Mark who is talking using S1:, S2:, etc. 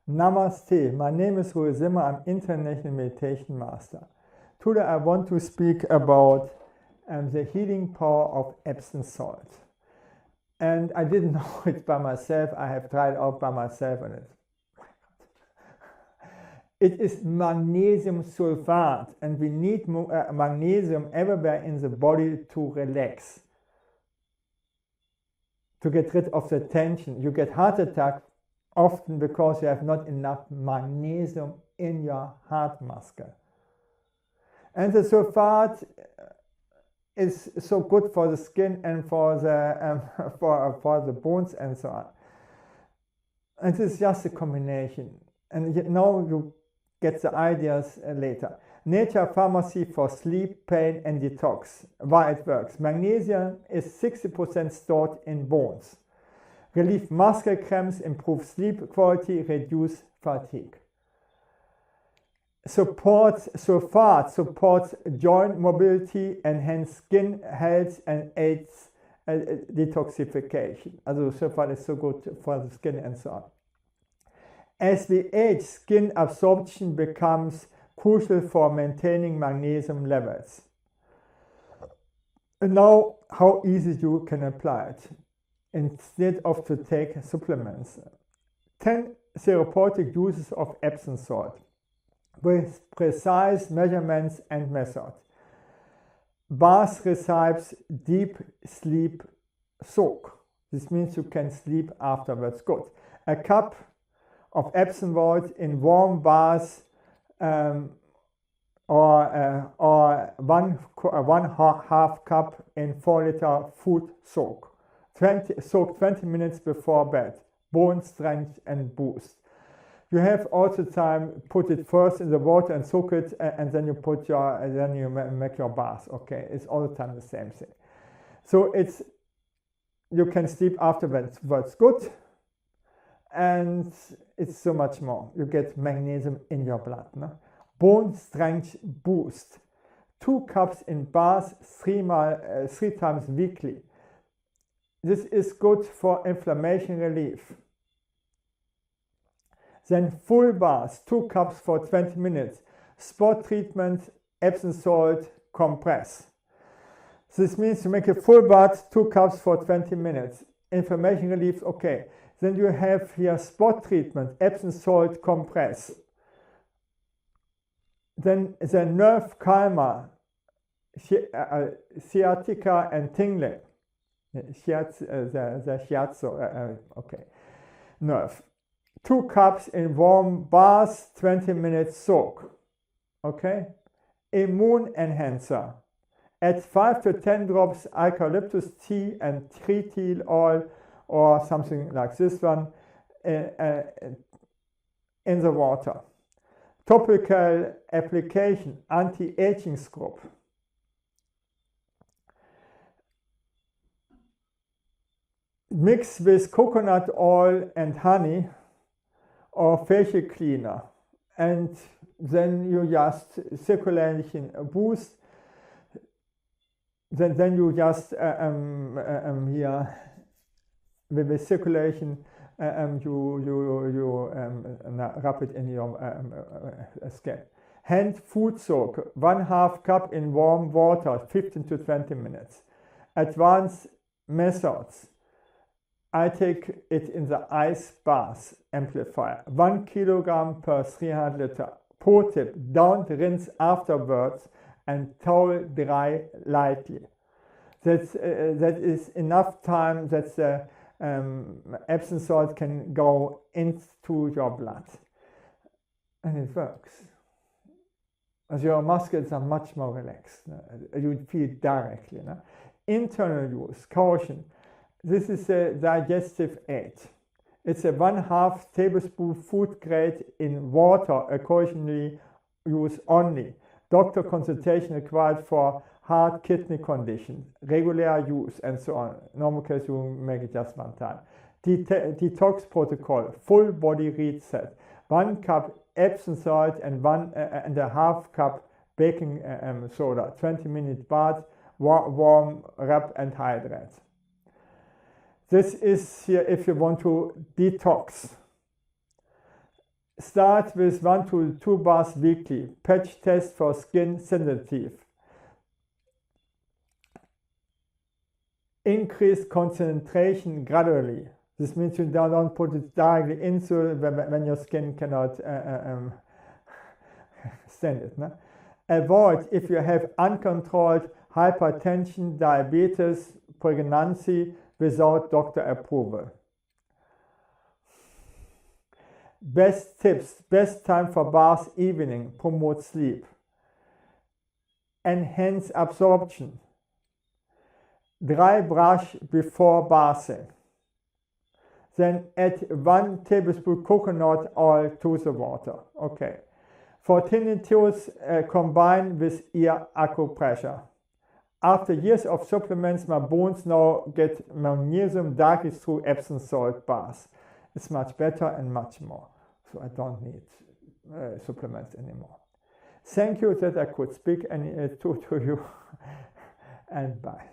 S1: Namaste, my name is Rui Zimmer, I'm International Meditation Master. Today I want to speak about the healing power of Epsom salt. And I didn't know it by myself, I have tried it out by myself and it is magnesium sulfate, and we need magnesium everywhere in the body to relax, to get rid of the tension. You get heart attack often because you have not enough magnesium in your heart muscle. And the sulfate is so good for the skin and for the for the bones and so on. And it's just a combination. And you get the ideas later. Nature pharmacy for sleep, pain and detox. Why it works. Magnesium is 60% stored in bones. Relieve muscle cramps, improve sleep quality, reduce fatigue. Sulfate supports joint mobility, enhance skin health and aids detoxification. Also sulfate is so good for the skin and so on. As we age, skin absorption becomes crucial for maintaining magnesium levels. And now, how easy you can apply it instead of to take supplements. 10 therapeutic uses of Epsom salt with precise measurements and method. Bath receives deep sleep soak. This means you can sleep afterwards. Good. A cup of Epsom salt in warm bath or one half cup in 4-liter food soak. Soak 20 minutes before bed. Bone strength and boost. You have also time, put it first in the water and soak it, and then you make your bath. Okay, it's all the time the same thing. So you can sleep afterwards. That's good. And it's so much more. You get magnesium in your blood. No? Bone strength boost. 2 cups in bath 3 times weekly. This is good for inflammation relief. Then full bath, 2 cups for 20 minutes. Spot treatment, Epsom salt, compress. This means you make a full bath, 2 cups for 20 minutes. Inflammation relief, okay. Then you have here spot treatment, Epsom salt, compress. Then the nerve calmer, Sciatica and Tingling. The shiatsu, okay. Nerve. 2 cups in warm bath, 20 minutes soak. Okay. Immune enhancer. Add 5 to 10 drops eucalyptus tea and tree tea oil or something like this one in the water. Topical application, anti-aging scrub. Mix with coconut oil and honey or facial cleaner, and then you just circulation boost. Then you just here with the circulation you rub it in your skin. Hand food soak, 1/2 cup in warm water, 15 to 20 minutes. Advanced methods. I take it in the ice bath amplifier, 1 kilogram per 300 liter. Pro tip, don't rinse afterwards and towel dry lightly. That is enough time that the Epsom salt can go into your blood. And it works. As your muscles are much more relaxed. You feel it directly. No? Internal use, caution. This is a digestive aid. It's a 1/2 tablespoon food grade in water, occasionally use only. Doctor consultation required for heart kidney condition, regular use and so on. Normal case you make it just 1 time. Detox protocol, full body reset. 1 cup Epsom salt and 1.5 cup baking soda. 20-minute bath, warm, rub and hydrate. This is here if you want to detox. Start with 1 to 2 baths weekly. Patch test for skin sensitive. Increase concentration gradually. This means you don't put it directly into when your skin cannot stand it. No? Avoid if you have uncontrolled hypertension, diabetes, pregnancy without doctor approval. Best tips, best time for bath evening, promote sleep. Enhance absorption. Dry brush before bathing. Then add 1 tablespoon coconut oil to the water. Okay. For tinnitus, combine with ear acupressure. After years of supplements, my bones now get magnesium directly through Epsom salt baths. It's much better and much more. So I don't need supplements anymore. Thank you that I could speak to you, and bye.